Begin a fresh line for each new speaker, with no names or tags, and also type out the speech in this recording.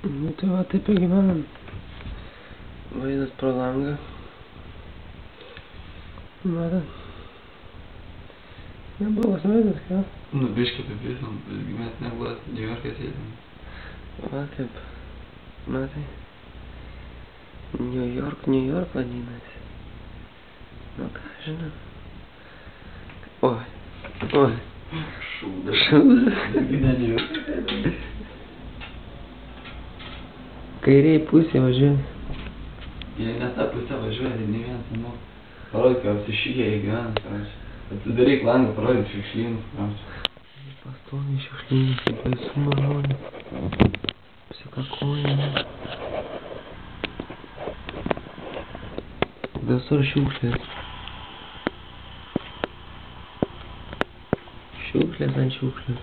Nu tai va taip ir gyvenam. Vaizdas pro langą. Matot. Neblogas vaizdas, ką?
Nu biškį apipisom, visgi mes neblogas Niujorke sėdim.
Va kaip. Matai. New York vadinasi. Nu ką žinau. Oi.
Šūdas.
Šūdas.
Ne Niujorke sėdim.
Kairiai pusė važiuoja.
Jei ne tą pusę važiuoja, tai ne vienas nemoka. Parodyk, ką apsišykę jie gyvena, parašė. Atsidaryk langą, parodyk šiukšlynus, parašė.
Pastoviai šiukšlynas, kaip baisu malonė. Apsikakoja. Visur šiukšlės. Šiukšlės ant šiukšlės.